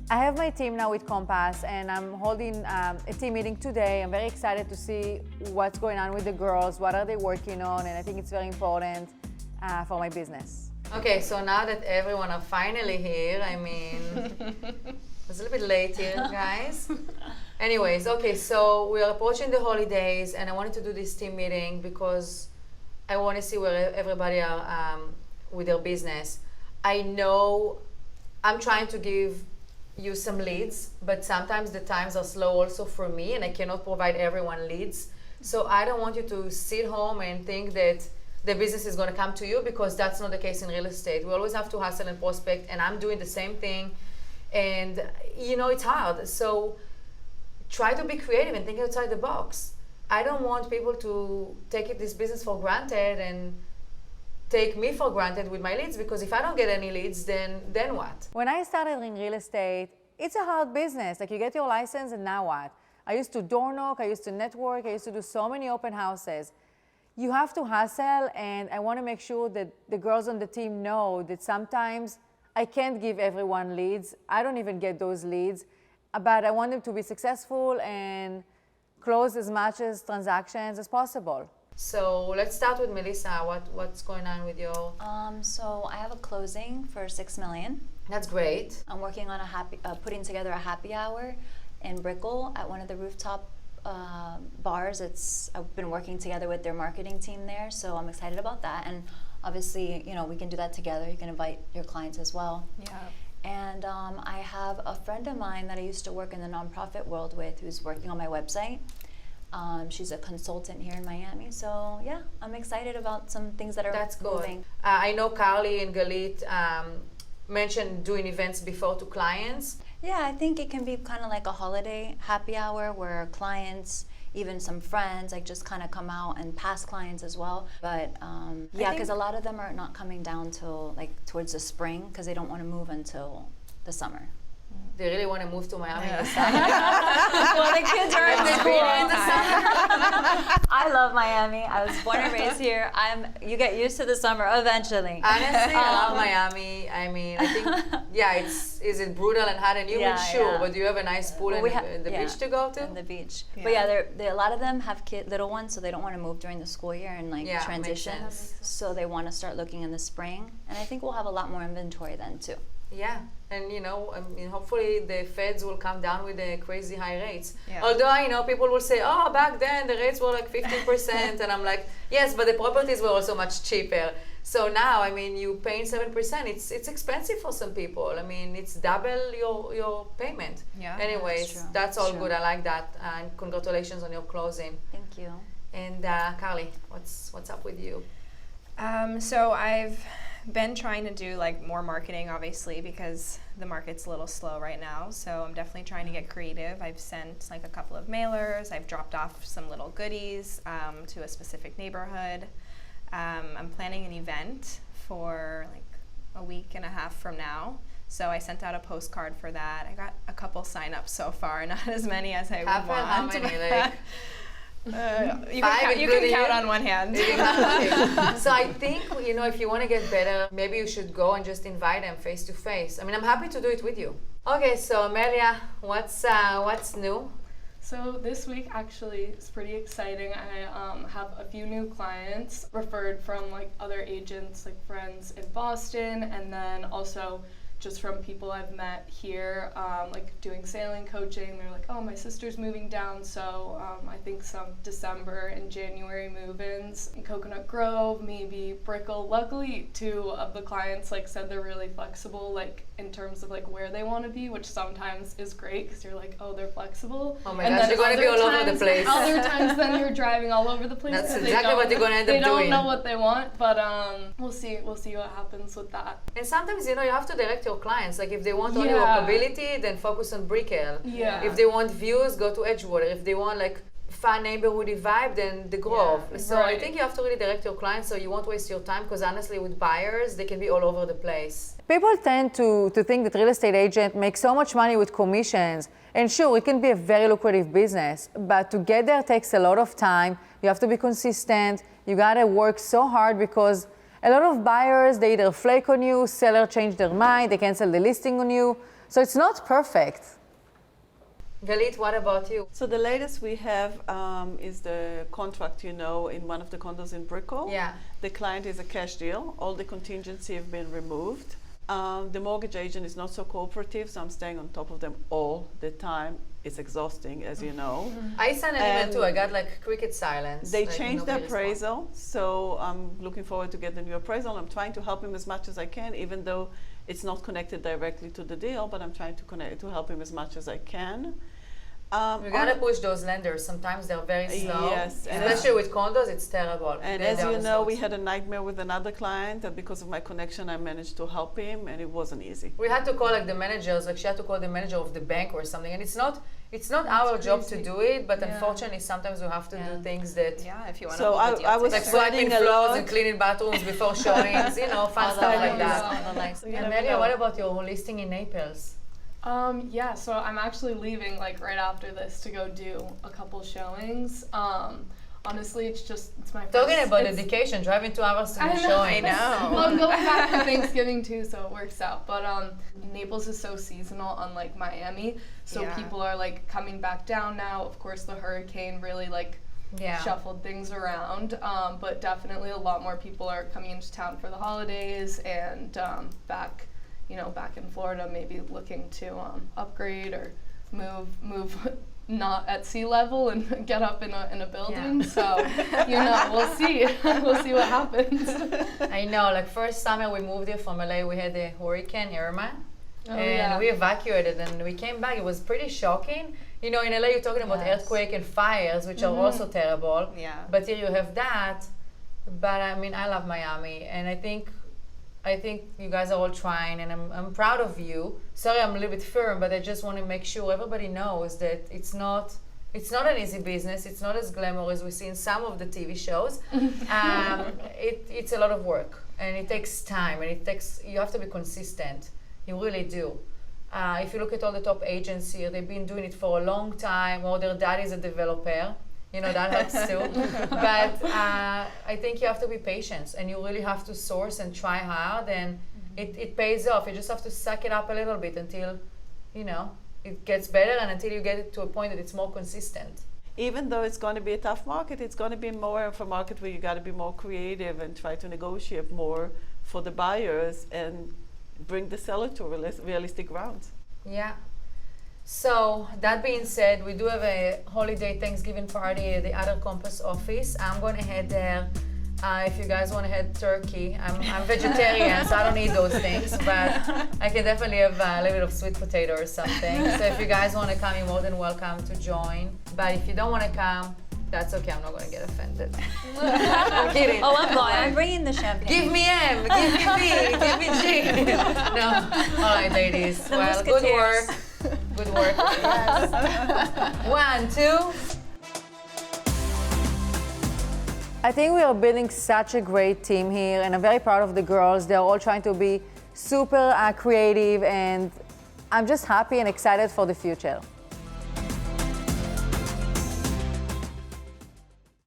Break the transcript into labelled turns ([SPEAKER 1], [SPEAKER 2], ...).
[SPEAKER 1] I have my team now with Compass, and I'm holding a team meeting today. I'm very excited to see what's going on with the girls, what are they working on, and I think it's very important for my business. Okay, so now that everyone are finally here, I mean, it's a little bit late here, guys. Anyways, okay, so we are approaching the holidays, and I wanted to do this team meeting because I want to see where everybody are with their business. I know I'm trying to give you some leads, but sometimes the times are slow also for me, and I cannot provide everyone leads. So I don't want you to sit home and think that the business is going to come to you, because that's not the case in real estate. We always have to hustle and prospect, and I'm doing the same thing, and it's hard. So try to be creative and think outside the box. I don't want people to take this business for granted and take me for granted with my leads, because if I don't get any leads, then what? When I started in real estate, it's a hard business. Like, you get your license and now what? I used to door knock, I used to network, I used to do so many open houses. You have to hustle, and I want to make sure that the girls on the team know that sometimes I can't give everyone leads. I don't even get those leads, but I want them to be successful and close as much as transactions as possible. So let's start with Melissa. What's going on with your?
[SPEAKER 2] So I have a closing for $6 million.
[SPEAKER 1] That's great.
[SPEAKER 2] I'm working on putting together a happy hour in Brickell at one of the rooftop bars. I've been working together with their marketing team there, so I'm excited about that. And obviously, we can do that together. You can invite your clients as well.
[SPEAKER 3] Yeah.
[SPEAKER 2] And I have a friend of mine that I used to work in the nonprofit world with, who's working on my website. She's a consultant here in Miami, so yeah, I'm excited about some things that are moving.
[SPEAKER 1] I know Carly and Galit mentioned doing events before to clients.
[SPEAKER 2] Yeah, I think it can be kind of like a holiday happy hour where clients, even some friends, like just kind of come out, and past clients as well. But yeah, because a lot of them are not coming down till like towards the spring, because they don't want to move until the summer.
[SPEAKER 1] They really want to move to Miami in the
[SPEAKER 2] summer. Well, the kids are in school in the summer. I love Miami. I was born and raised here. You get used to the summer eventually.
[SPEAKER 1] Honestly, I love Miami. I mean, I think, is it brutal and hot and humid? Sure, but do you have a nice pool and the beach to go to?
[SPEAKER 2] And the beach. Yeah. But yeah, a lot of them have little ones, so they don't want to move during the school year and transition. So they want to start looking in the spring. And I think we'll have a lot more inventory then too.
[SPEAKER 1] Yeah, and hopefully the feds will come down with the crazy high rates. Yeah. Although people will say, oh, back then the rates were like 15%, and I'm like, yes, but the properties were also much cheaper. So now, you paying 7%, it's expensive for some people. It's double your payment.
[SPEAKER 3] Yeah.
[SPEAKER 1] Anyways, that's all good. I like that, and congratulations on your closing.
[SPEAKER 2] Thank you.
[SPEAKER 1] And Carly, what's up with you?
[SPEAKER 3] So I've been trying to do more marketing, obviously, because the market's a little slow right now. So I'm definitely trying to get creative. I've sent a couple of mailers. I've dropped off some little goodies to a specific neighborhood. I'm planning an event for a week and a half from now. So I sent out a postcard for that. I got a couple sign-ups so far, not as many as I would want.
[SPEAKER 1] How many?
[SPEAKER 3] You can count on one hand.
[SPEAKER 1] So I think, if you want to get better, maybe you should go and just invite them face to face. I'm happy to do it with you. Okay, so Amelia, what's new?
[SPEAKER 4] So this week actually is pretty exciting. I have a few new clients referred from other agents, friends in Boston, and then also just from people I've met here, doing sailing coaching. They're like, oh, my sister's moving down, so I think some December and January move-ins in Coconut Grove, maybe Brickell. Luckily, 2 of the clients said they're really flexible, in terms of where they want to be, which sometimes is great, because you're like, oh, they're flexible.
[SPEAKER 1] Oh my gosh, you're going to be all over the place.
[SPEAKER 4] Other times then you're driving all over the place.
[SPEAKER 1] That's exactly what you're going to end up doing.
[SPEAKER 4] They don't know what they want, but we'll see what happens with that.
[SPEAKER 1] And sometimes, you have to direct your clients. If they want only walkability, then focus on Brickell.
[SPEAKER 4] Yeah.
[SPEAKER 1] If they want views, go to Edgewater. If they want fun neighborhoody vibe, then the Grove.
[SPEAKER 4] Yeah,
[SPEAKER 1] so I think you have to really direct your clients so you won't waste your time, because honestly with buyers, they can be all over the place. People tend to think that real estate agent makes so much money with commissions. And sure, it can be a very lucrative business, but to get there takes a lot of time. You have to be consistent. You gotta work so hard, because a lot of buyers, they either flake on you, seller change their mind, they cancel the listing on you. So it's not perfect. Galit, what about you?
[SPEAKER 5] So the latest we have is the contract, in one of the condos in Brickell.
[SPEAKER 1] Yeah.
[SPEAKER 5] The client is a cash deal. All the contingency have been removed. The mortgage agent is not so cooperative, so I'm staying on top of them all the time. It's exhausting, as you know.
[SPEAKER 1] I sent an email too. I got like cricket silence.
[SPEAKER 5] They
[SPEAKER 1] like,
[SPEAKER 5] changed the
[SPEAKER 1] nobody responded.
[SPEAKER 5] appraisal, so I'm looking forward to get the new appraisal. I'm trying to help him as much as I can, even though it's not connected directly to the deal, but I'm trying to help him as much as I can.
[SPEAKER 1] You gotta push those lenders. Sometimes they're very slow.
[SPEAKER 5] Yes, and
[SPEAKER 1] especially with condos, it's terrible.
[SPEAKER 5] And as you know, we had a nightmare with another client, and because of my connection, I managed to help him, and it wasn't easy.
[SPEAKER 1] We had to call like the managers, like she had to call the manager of the bank or something, and it's not our job to do it, but unfortunately sometimes we have to do things that.
[SPEAKER 3] Yeah, if you want
[SPEAKER 5] So I was
[SPEAKER 1] Like swiping
[SPEAKER 5] sweating a
[SPEAKER 1] floors
[SPEAKER 5] lot.
[SPEAKER 1] and cleaning bathrooms before showings, fun stuff like that. Amelia, what about your listing in Naples?
[SPEAKER 4] Yeah, so I'm actually leaving like right after this to go do a couple showings. Honestly, it's my first.
[SPEAKER 1] Talking about dedication, driving 2 hours to the showing.
[SPEAKER 3] I know.
[SPEAKER 4] Well, I'm going back for Thanksgiving too, so it works out. But Naples is so seasonal, unlike Miami. So people are like coming back down now. Of course, the hurricane really like shuffled things around. But definitely a lot more people are coming into town for the holidays and back in Florida, maybe looking to upgrade or move not at sea level and get up in a building. So we'll see. We'll see what happens.
[SPEAKER 1] I know. Like first summer we moved here from LA, we had the Hurricane Irma, and we evacuated and we came back. It was pretty shocking. In LA you're talking about earthquake and fires, which are also terrible.
[SPEAKER 3] Yeah.
[SPEAKER 1] But here you have that. But I mean, I love Miami, and I think you guys are all trying, and I'm proud of you. Sorry, I'm a little bit firm, but I just want to make sure everybody knows that it's not an easy business. It's not as glamorous as we see in some of the TV shows. It's a lot of work, and it takes time, and you have to be consistent. You really do. If you look at all the top agents here, they've been doing it for a long time, or their dad is a developer. That helps too. But I think you have to be patient, and you really have to source and try hard, and it pays off. You just have to suck it up a little bit until, it gets better, and until you get it to a point that it's more consistent.
[SPEAKER 5] Even though it's going to be a tough market, it's going to be more of a market where you got to be more creative and try to negotiate more for the buyers and bring the seller to realistic grounds.
[SPEAKER 1] Yeah. So that being said, we do have a holiday Thanksgiving party at the other Compass office. I'm going to head there. If you guys want to head turkey, I'm vegetarian, so I don't eat those things, but I can definitely have a little bit of sweet potato or something. So if you guys want to come, you're more than welcome to join. But if you don't want to come, that's okay. I'm not going to get offended. I'm kidding.
[SPEAKER 2] Oh, I'm going. I'm bringing the champagne.
[SPEAKER 1] Give me M, give me B, give me G. No. All right, ladies.
[SPEAKER 2] The
[SPEAKER 1] Well, good
[SPEAKER 2] Musketeers.
[SPEAKER 1] work. Good work. Yes. 1, 2. I think we are building such a great team here, and I'm very proud of the girls. They're all trying to be super creative, and I'm just happy and excited for the future.